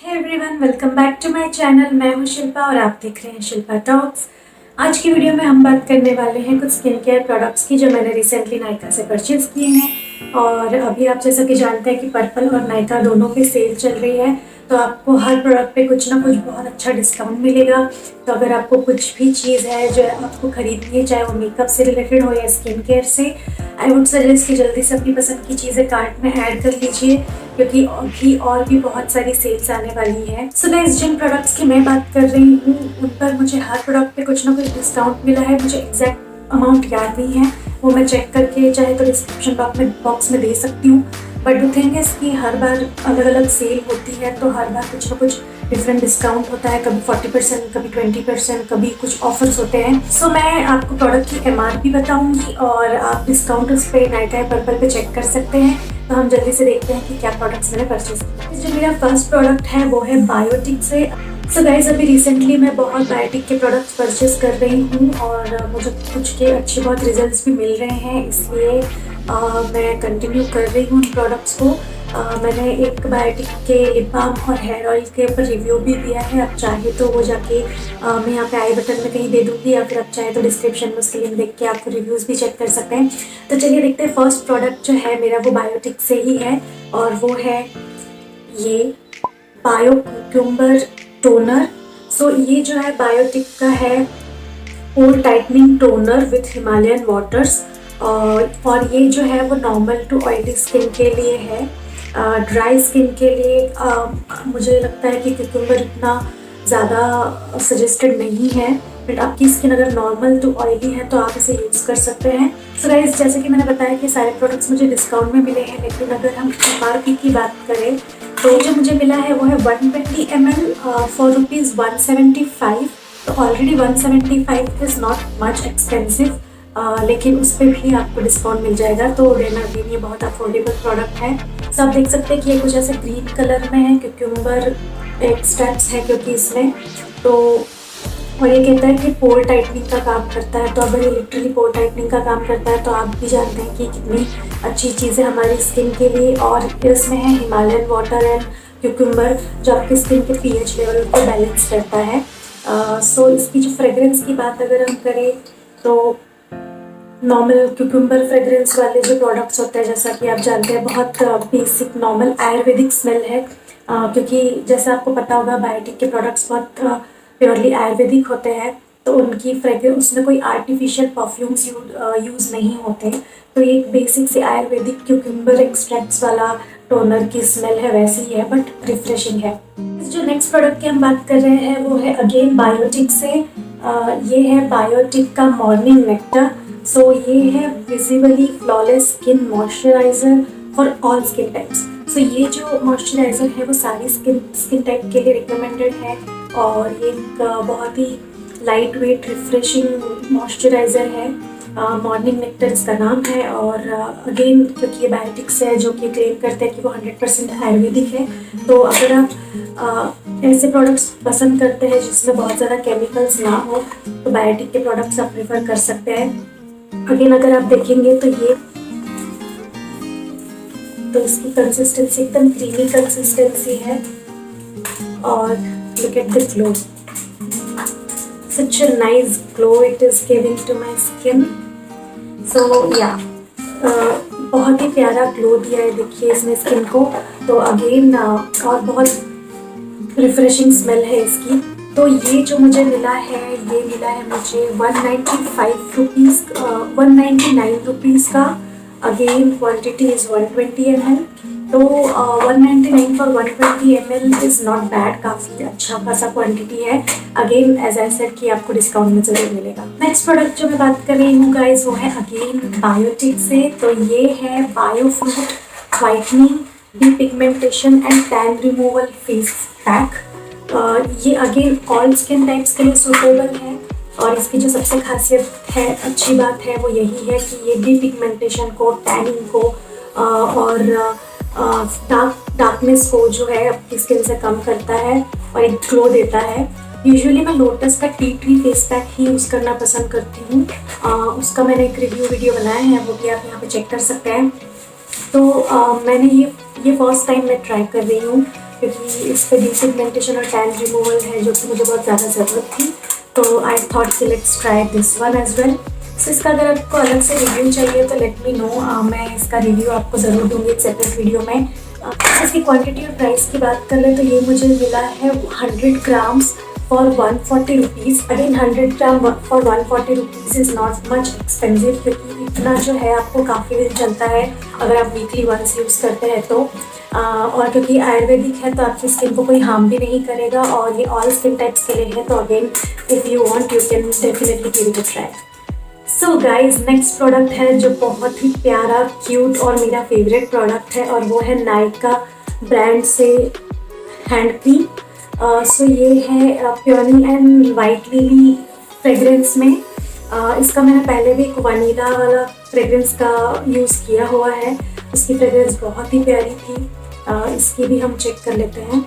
Hey everyone, welcome back to my channel. मैं हूं शिल्पा और आप देख रहे हैं शिल्पा टॉक्स। आज की वीडियो में हम बात करने वाले हैं कुछ स्किन केयर प्रोडक्ट्स की जो मैंने रिसेंटली नायका से परचेज किए हैं। और अभी आप जैसा कि जानते हैं कि पर्पल और नायका दोनों पे सेल चल रही है, तो आपको हर प्रोडक्ट पे कुछ ना कुछ बहुत अच्छा डिस्काउंट मिलेगा। तो अगर आपको कुछ भी चीज़ है जो आपको खरीदनी है, चाहे वो मेकअप से रिलेटेड हो या स्किन केयर से, आई वुड सजेस्ट कि जल्दी से अपनी पसंद की चीज़ें कार्ट में ऐड कर लीजिए, क्योंकि अभी और भी बहुत सारी सेल्स आने वाली है। सो गाइस, जिन प्रोडक्ट्स की मैं बात कर रही हूँ उन पर मुझे हर प्रोडक्ट पे कुछ ना कुछ डिस्काउंट मिला है। मुझे एग्जैक्ट अमाउंट याद नहीं है, वो मैं चेक करके चाहे तो डिस्क्रिप्शन बॉक्स में दे सकती हूँ। बट द थिंग इज कि हर बार अलग अलग सेल होती है, तो हर बार कुछ ना कुछ डिफरेंट डिस्काउंट होता है। कभी 40%, कभी 20%, कभी कुछ ऑफर्स होते हैं। सो मैं आपको प्रोडक्ट की MRP बताऊंगी और आप डिस्काउंट उस पर नायका या पर्पल पे चेक कर सकते हैं। तो हम जल्दी से देखते हैं कि क्या प्रोडक्ट्स मैंने परचेज किए। जो मेरा फर्स्ट प्रोडक्ट है वो है बायोटिक से। सो गाइस, अभी रिसेंटली मैं बहुत बायोटिक के प्रोडक्ट्स परचेज कर रही हूँ और मुझे कुछ के अच्छे बहुत रिजल्ट्स भी मिल रहे हैं, इसलिए मैं कंटिन्यू कर रही हूँ उन प्रोडक्ट्स को। मैंने एक बायोटिक के लिप बाम और हेयर ऑयल के ऊपर रिव्यू भी दिया है। आप चाहे तो वो जाके मैं यहाँ पे आई बटन में कहीं दे दूँगी, या फिर आप चाहे तो डिस्क्रिप्शन में उसके लिंक देख के आप रिव्यूज़ भी चेक कर सकते हैं। तो चलिए देखते हैं। फर्स्ट प्रोडक्ट जो है मेरा वो बायोटिक से ही है और वो है ये बायो क्यूकम्बर टोनर। सो ये जो है बायोटिक का है पोर tightening toner with Himalayan waters. और ये जो है वो नॉर्मल टू ऑयली स्किन के लिए है। ड्राई स्किन के लिए मुझे लगता है कि क्यूकम्बर इतना ज़्यादा सजेस्टेड नहीं है, बट आपकी स्किन अगर नॉर्मल टू ऑयली है तो आप इसे यूज़ कर सकते हैं। सो गाइस, जैसे कि मैंने बताया कि सारे प्रोडक्ट्स मुझे डिस्काउंट में मिले हैं, लेकिन अगर हम MRP की बात करें तो जो मुझे मिला है वो है 120 ml फॉर ₹175। तो already 175 is not much expensive, लेकिन उस पर भी आपको डिस्काउंट मिल जाएगा। तो देन अगेन ये बहुत अफोर्डेबल प्रोडक्ट है। तो आप देख सकते हैं कि ये कुछ ऐसे ग्रीन कलर में है, क्यूकम्बर एक्सट्रैक्ट्स है क्योंकि इसमें तो। और ये कहता है कि पोर टाइटनिंग का काम करता है। तो अगर ये लिटरली पोर टाइटनिंग का काम करता है तो आप भी जानते हैं कि कितनी अच्छी चीज़ है हमारी स्किन के लिए। और इसमें है हिमालयन वाटर एंड क्यूकम्बर, जो आपकी स्किन के pH लेवल को बैलेंस करता है। सो इसकी जो फ्रेगरेंस की बात अगर हम करें तो नॉर्मल क्यूकम्बर फ्रेगरेंस वाले जो प्रोडक्ट्स होते हैं, जैसा कि आप जानते हैं, बहुत बेसिक नॉर्मल आयुर्वेदिक स्मेल है। क्योंकि जैसा आपको पता होगा बायोटिक के प्रोडक्ट्स बहुत प्योरली आयुर्वेदिक होते हैं, तो उनकी फ्रेगरेंस उसमें कोई आर्टिफिशियल परफ्यूम्स यूज़ नहीं होते। तो ये एक बेसिक से आयुर्वेदिक क्यूकम्बर एक्सट्रैक्ट्स वाला टोनर की स्मेल है, वैसी ही है बट रिफ्रेशिंग है। जो नेक्स्ट प्रोडक्ट की हम बात कर रहे हैं वो है अगेन बायोटिक से। ये है बायोटिक का मॉर्निंग नेक्टर। सो ये है visibly flawless skin moisturiser for all skin types. So ये जो मॉइस्चराइजर है वो सारी स्किन टाइप के लिए रिकमेंडेड है, और ये एक बहुत ही लाइट वेट रिफ्रेशिंग मॉइस्चराइजर है। मॉर्निंग नेक्टर इसका नाम है। और अगेन क्योंकि ये बायोटिक्स है जो कि क्लेम करते हैं कि वो 100% आयुर्वेदिक है, तो अगर आप ऐसे प्रोडक्ट्स पसंद करते हैं जिसमें बहुत ज़्यादा केमिकल्स ना हो तो बायोटिक के प्रोडक्ट्स आप प्रेफर कर सकते हैं। अगेन अगर आप देखेंगे तो इसकी कंसिस्टेंसी एकदम क्रीमी कंसिस्टेंसी है। और look at the glow, such a nice glow it is giving to my skin. So yeah, बहुत ही प्यारा ग्लो दिया है, देखिए इसने स्किन को। तो अगेन और बहुत रिफ्रेशिंग स्मेल है इसकी। तो ये जो मुझे मिला है, ये मिला है मुझे 199 रुपीज़ का। Again quantity is 120 ml। तो 199 for 120 ml is not bad, काफ़ी अच्छा खासा क्वांटिटी है। अगेन एज आई सेड कि आपको डिस्काउंट में ज़रूर मिलेगा। नेक्स्ट प्रोडक्ट जो मैं बात कर रही हूँ गाइस वो है अगेन बायोटिक से। तो ये है bio fruit whitening depigmentation and tan removal face pack. ये अगेन ऑल स्किन टाइप्स के लिए सूटेबल है, और इसकी जो सबसे खासियत है, अच्छी बात है, वो यही है कि ये डीपिगमेंटेशन को, टैनिंग को और डार्कनेस को जो है आपकी स्किन से कम करता है और एक ग्लो देता है। यूजुअली मैं लोटस का टी ट्री फेस पैक ही यूज़ करना पसंद करती हूँ। उसका मैंने एक रिव्यू वीडियो बनाया है, वो भी आप यहाँ पे चेक कर सकते हैं। तो मैंने ये फर्स्ट टाइम मैं ट्राई कर रही हूँ। क्योंकि इस पर डीपिगमेंटेशन और टैन रिमूवल है जो कि मुझे बहुत ज़्यादा ज़रूरत थी। तो आई थॉट कि let's try this one as well. So इसका अगर आपको अलग से रिव्यू चाहिए तो लेट मी नो, मैं इसका रिव्यू आपको ज़रूर दूँगी एक सेपरेट वीडियो में। इसकी क्वांटिटी और प्राइस की बात कर ले तो ये मुझे मिला है 100 grams for 140 rupees. Again 100 gram for 140 rupees is not much expensive, क्योंकि इतना जो है आपको काफ़ी दिन चलता है अगर आप वीकली वंस यूज़ करते हैं तो। और क्योंकि आयुर्वेदिक है तो आपकी स्किन को कोई हार्म भी नहीं करेगा, और ये ऑल स्किन टाइप्स के लिए है। तो again if you want you can definitely give it a try. So guys, next product है जो बहुत ही प्यारा, क्यूट और मेरा फेवरेट प्रोडक्ट है, और वो है नायका ब्रांड से हैंड क्रीम। सो ये है peony and white lily fragrance में। इसका मैंने पहले भी एक वनीला वाला फ्रेग्रेंस का यूज़ किया हुआ है, उसकी फ्रेग्रेंस बहुत ही प्यारी थी। इसकी भी हम चेक कर लेते हैं।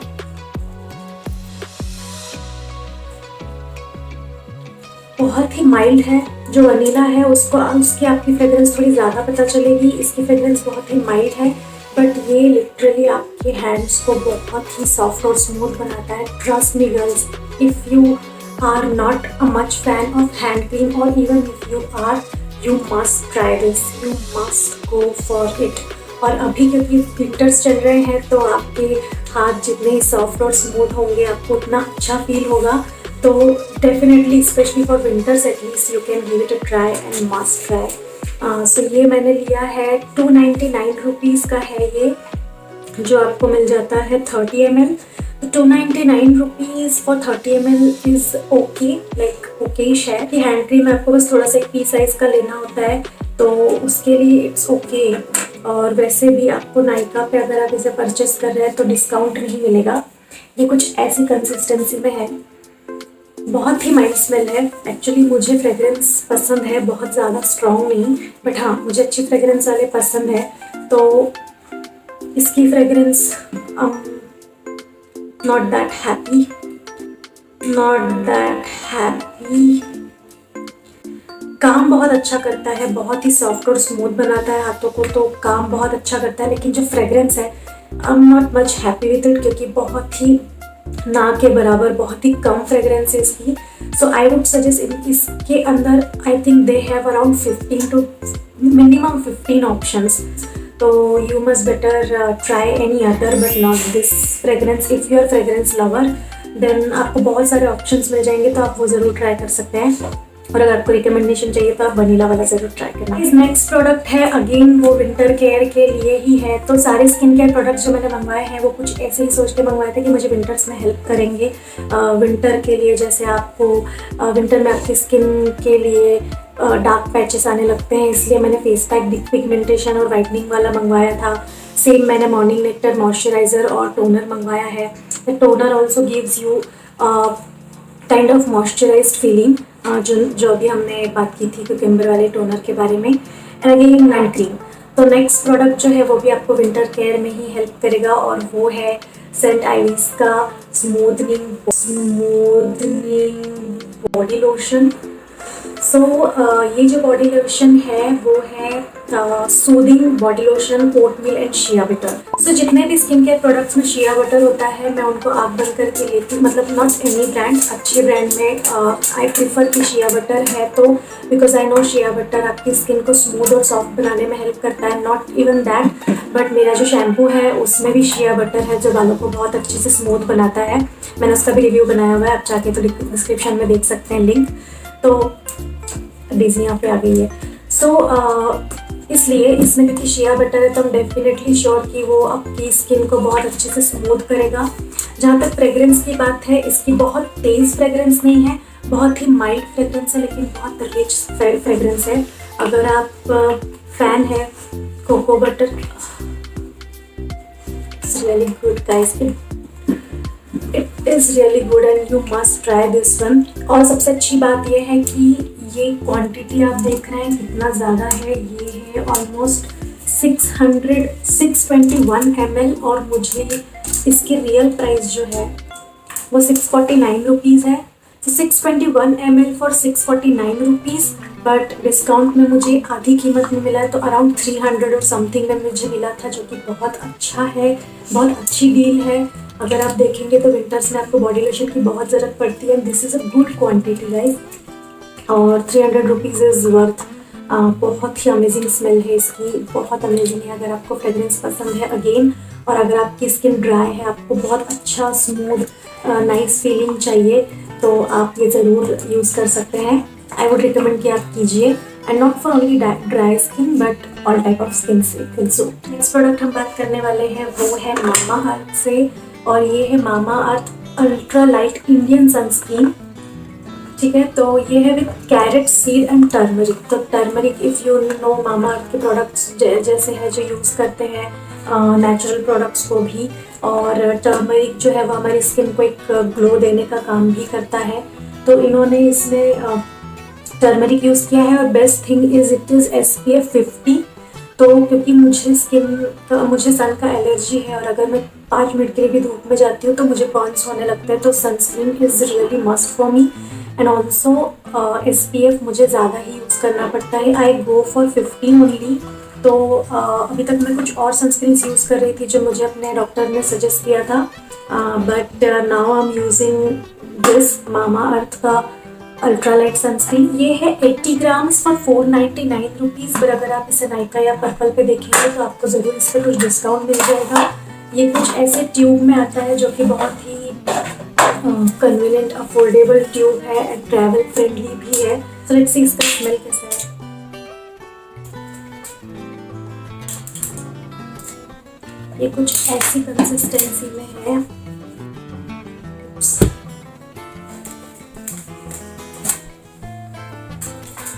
बहुत ही माइल्ड है। जो वनीला है उसकी आपकी फ्रेग्रेंस थोड़ी ज़्यादा पता चलेगी, इसकी फ्रेग्रेंस बहुत ही माइल्ड है, बट ये लिटरली आपके हैंड्स को बहुत ही सॉफ्ट और स्मूथ बनाता है। Trust me girls, if you are not a much fan of hand cream और even if you are, you must try this, you must go for it. और अभी क्योंकि विंटर्स चल रहे हैं तो आपके हाथ जितने सॉफ्ट और स्मूथ होंगे आपको उतना अच्छा फील होगा। तो definitely specially for winters at least you can give it a try and must try. So ये मैंने लिया है 299 रुपीज़ का है ये, जो आपको मिल जाता है 30 ml। तो 299 rupees for 30 ml is okay, like okayish है। कि हैंड क्रीम आपको बस थोड़ा सा एक पी साइज़ का लेना होता है तो उसके लिए इट्स ओके। और वैसे भी आपको नायका पे अगर आप इसे परचेस कर रहे हैं तो डिस्काउंट नहीं मिलेगा। ये कुछ ऐसी कंसिस्टेंसी में है, बहुत ही माइल्ड स्मेल है। एक्चुअली मुझे फ्रेग्रेंस पसंद है, बहुत ज़्यादा स्ट्रॉन्ग नहीं, बट हाँ मुझे अच्छी फ्रेग्रेंस वाले पसंद है। तो इसकी फ्रेग्रेंस नॉट दैट हैप्पी। काम बहुत अच्छा करता है, बहुत ही सॉफ्ट और स्मूथ बनाता है हाथों को, तो काम बहुत अच्छा करता है। लेकिन जो फ्रेग्रेंस है I am not much happy with it, क्योंकि बहुत ही ना के बराबर बहुत ही कम फ्रेग्रेंस है इसकी। सो आई वुड सजेस्ट इसके अंदर I think they have around 15 to minimum 15 options. तो you must better try any other but not this fragrance. If you are fragrance lover then आपको बहुत सारे ऑप्शंस मिल जाएंगे, तो आप वो ज़रूर ट्राई कर सकते हैं। और अगर आपको रिकमेंडेशन चाहिए तो आप वनीला वाला ज़रूर ट्राई करना। इस नेक्स्ट प्रोडक्ट है, अगेन वो विंटर केयर के लिए ही है। तो सारे स्किन केयर प्रोडक्ट्स जो मैंने मंगवाए हैं वो कुछ ऐसे ही सोच के मंगवाए थे कि मुझे विंटर्स में हेल्प करेंगे। विंटर के लिए जैसे आपको विंटर में आपकी स्किन के लिए डार्क पैचेस आने लगते हैं, इसलिए मैंने फेस पैक पिगमेंटेशन और वाइटनिंग वाला मंगवाया था। सेम मैंने मॉर्निंग नेक्टर मॉइस्चराइज़र और टोनर मंगवाया है। The toner also gives you kind of moisturised feeling, जो अभी हमने बात की थी क्यूकम्बर वाले टोनर के बारे में। And again hand cream. तो नेक्स्ट प्रोडक्ट जो है वो भी आपको विंटर केयर में ही हेल्प करेगा, और वो है सेंट आइवीज का स्मूथनिंग बॉडी लोशन। सो ये जो बॉडी लोशन है वो है soothing body lotion, oatmeal and shea butter. So जितने भी स्किन केयर प्रोडक्ट्स में शिया बटर होता है मैं उनको आग बंद करके लेती हूँ, मतलब नॉट एनी ब्रांड, अच्छे ब्रांड में आई प्रीफर कि शिया बटर है। तो because I know shea butter आपकी स्किन को स्मूथ और सॉफ्ट बनाने में हेल्प करता है। नॉट इवन दैट, बट मेरा जो शैम्पू है उसमें भी शिया बटर है जो बालों को बहुत अच्छे से स्मूथ बनाता है। मैंने उसका भी रिव्यू बनाया हुआ है, आप चाहे तो डिस्क्रिप्शन में देख सकते हैं लिंक। तो डिज़नी यहाँ पे आ गई है। सो इसलिए इसमें क्योंकि शिया बटर है तो हम डेफिनेटली श्योर कि वो आपकी स्किन को बहुत अच्छे से स्मूथ करेगा। जहाँ तक फ्रेग्रेंस की बात है, इसकी बहुत तेज़ फ्रेग्रेंस नहीं है, बहुत ही माइल्ड फ्रेग्रेंस है, लेकिन बहुत रिच फ्रेग्रेंस है। अगर आप फैन है cocoa butter, it's really good guys, it is really good and you must try this one. और सबसे अच्छी बात यह है कि ये क्वांटिटी आप देख रहे हैं कितना ज़्यादा है, ये है ऑलमोस्ट 621 ml, और मुझे इसकी रियल प्राइस जो है वो 649 रुपीज़ है। तो 621 ml for 649 rupees, but discount में मुझे आधी कीमत में मिला है, तो अराउंड 300 और समथिंग में मुझे मिला था, जो कि बहुत अच्छा है, बहुत अच्छी डील है। अगर आप देखेंगे तो विंटर्स में आपको बॉडी लोशन की बहुत ज़रूरत पड़ती है। This is a good quantity guys, और 300 रुपीज़ इज़ वर्थ। बहुत ही अमेजिंग स्मेल है इसकी, बहुत अमेजिंग है। अगर आपको फ्रेग्रेंस पसंद है अगेन, और अगर आपकी स्किन ड्राई है, आपको बहुत अच्छा स्मूथ नाइस फीलिंग चाहिए, तो आप ये ज़रूर यूज़ कर सकते हैं। आई वुड रिकमेंड कि आप कीजिए, and not for only dry skin but all type of skin से ऑल्सो। नेक्स्ट प्रोडक्ट हम बात करने वाले हैं वो है मामा अर्थ से, और ये है मामा अर्थ अल्ट्रा लाइट इंडियन सनस्क्रीन। ठीक है, तो ये है with carrot seed and turmeric. तो टर्मरिक, इफ़ यू नो, मामा अर्थ के प्रोडक्ट्स जैसे है जो यूज़ करते हैं नेचुरल प्रोडक्ट्स को भी, और टर्मरिक जो है वो हमारी स्किन को एक ग्लो देने का काम भी करता है। तो इन्होंने इसमें टर्मरिक यूज़ किया है, और best thing is it is SPF 50। तो क्योंकि मुझे सन का एलर्जी है, और अगर मैं 5 मिनट के लिए भी धूप में जाती हूँ तो मुझे बर्न्स होने लगते हैं, तो sunscreen is really must for me. And also SPF मुझे ज़्यादा ही यूज़ करना पड़ता है। आई गो फॉर 50 ओनली। तो अभी तक मैं कुछ और सनस्क्रीन्स यूज़ कर रही थी जो मुझे अपने डॉक्टर ने सजेस्ट किया था, but now I am using this Mama Earth का अल्ट्रा लाइट सनस्क्रीन। ये है 80 ग्राम्स फॉर 499 रुपीज़, पर अगर आप इसे नायका या पर्पल पे देखेंगे तो आपको ज़रूर इस पर कुछ डिस्काउंट मिल जाएगा। ये कुछ ऐसे ट्यूब में आता है जो कि बहुत ही कन्वीनियंट अफोर्डेबल ट्यूब है, एंड ट्रैवल फ्रेंडली भी है। सो लेट्स सी इसका स्मेल कैसा है। ये कुछ ऐसी कंसिस्टेंसी में है।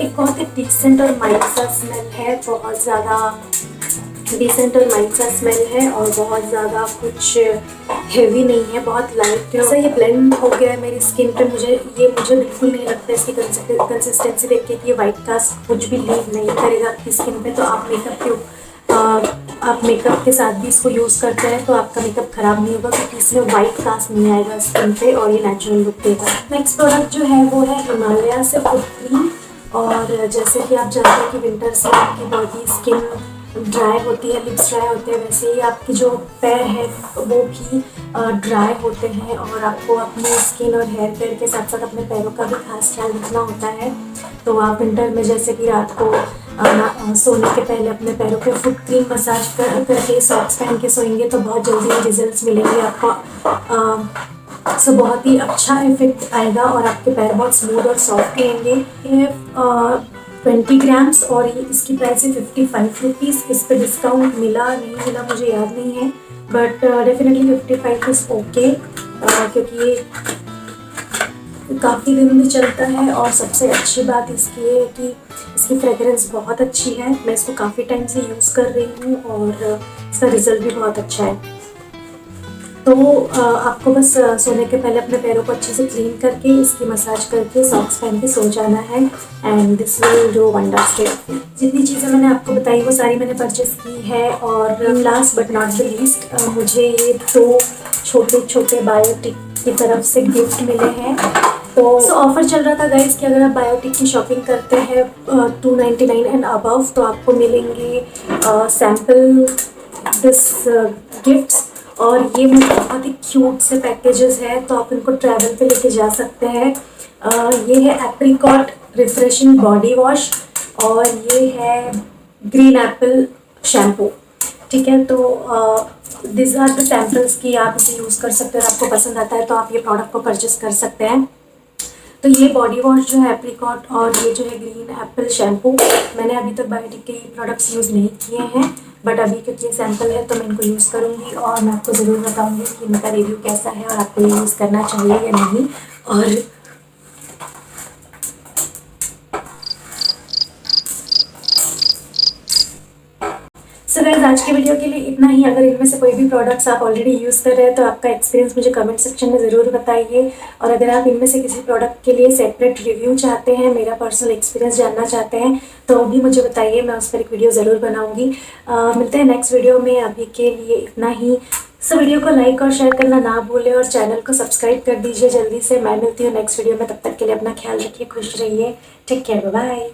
एक बहुत ही डिसेंट और माइल्ड सा स्मेल है, बहुत ज़्यादा डिसेंट और माइल्ड सा स्मेल है, और बहुत ज़्यादा कुछ हेवी नहीं है, बहुत लाइट है। ऐसा ये ब्लेंड हो गया है मेरी स्किन पे। मुझे बिल्कुल नहीं लगता इसकी कंसिस्टेंसी देख के कि ये वाइट कास्ट कुछ भी लीव नहीं करेगा आपकी स्किन पे। तो आप मेकअप के साथ भी इसको यूज़ करते हैं तो आपका मेकअप ख़राब नहीं होगा, क्योंकि इसमें वाइट कास्ट नहीं आएगा स्किन पे, और ये नेचुरल लुक देगा। नेक्स्ट प्रोडक्ट जो है वो है हिमालय से फुट क्रीम। और जैसे कि आप जानते हैं कि विंटर्स में आपकी बॉडी स्किन ड्राई होती है, लिप्स ड्राई होते हैं, वैसे ही आपकी जो पैर है वो भी ड्राई होते हैं, और आपको अपनी स्किन और हेयर केयर के साथ साथ अपने पैरों का भी खास ख्याल रखना होता है। तो आप विंटर में जैसे कि रात को सोने के पहले अपने पैरों पे फुट क्रीम मसाज करके सॉक्स पहन के सोएंगे तो बहुत जल्दी रिजल्ट्स मिलेंगे आपको। सो बहुत ही अच्छा इफेक्ट आएगा, और आपके पैर बहुत स्मूथ और सॉफ्ट रहेंगे। ये 20 ग्राम्स, और ये इसकी प्राइस है 55 रुपीज़। इस पर डिस्काउंट मिला नहीं मिला मुझे याद नहीं है, बट डेफिनेटली 55 इज़ ओके, क्योंकि ये काफ़ी दिन भी चलता है। और सबसे अच्छी बात इसकी है कि इसकी फ्रेगरेंस बहुत अच्छी है। मैं इसको काफ़ी टाइम से यूज़ कर रही हूँ, और इसका रिज़ल्ट भी बहुत अच्छा है। तो आपको बस सोने के पहले अपने पैरों को अच्छे से क्लीन करके इसकी मसाज करके सॉक्स पहन के सो जाना है, and this will do wonders. जितनी चीज़ें मैंने आपको बताई वो सारी मैंने परचेस की है। और last but not the least, मुझे ये 2 छोटे छोटे बायोटिक की तरफ से गिफ्ट मिले हैं। तो ऑफर चल रहा था गाइस कि अगर आप बायोटिक की शॉपिंग करते हैं 299 एंड अबव, तो आपको मिलेंगे सैम्पल दिस गिफ्ट्स। और ये मुझे बहुत ही क्यूट से पैकेजेस है, तो आप इनको ट्रैवल पे लेके जा सकते हैं। ये है एप्रिकॉट रिफ्रेशिंग बॉडी वॉश, और ये है ग्रीन एप्पल शैम्पू। ठीक है, तो दिस आर द सैम्पल्स की आप इसे यूज़ कर सकते हैं। आपको पसंद आता है तो आप ये प्रोडक्ट को परचेस कर सकते हैं। तो ये बॉडी वॉश जो है एप्रिकॉट, और ये जो है ग्रीन एप्पल शैम्पू, मैंने अभी तक बायोटिक के प्रोडक्ट्स यूज़ नहीं किए हैं, बट अभी क्योंकि सैम्पल है तो मैं इनको यूज़ करूँगी, और मैं आपको ज़रूर बताऊँगी कि इनका रिव्यू कैसा है और आपको ये यूज़ करना चाहिए या नहीं। और सो गाइस, आज के वीडियो के लिए इतना ही। अगर इनमें से कोई भी प्रोडक्ट्स आप ऑलरेडी यूज़ कर रहे हैं तो आपका एक्सपीरियंस मुझे कमेंट सेक्शन में ज़रूर बताइए। और अगर आप इनमें से किसी प्रोडक्ट के लिए सेपरेट रिव्यू चाहते हैं, मेरा पर्सनल एक्सपीरियंस जानना चाहते हैं, तो भी मुझे बताइए, मैं उस पर एक वीडियो ज़रूर बनाऊँगी। मिलते हैं नेक्स्ट वीडियो में, अभी के लिए इतना ही। सो वीडियो को लाइक और शेयर करना ना भूलें, और चैनल को सब्सक्राइब कर दीजिए जल्दी से। मैं मिलती हूँ नेक्स्ट वीडियो में, तब तक के लिए अपना ख्याल रखिए, खुश रहिए, टेक केयर, बाय बाय।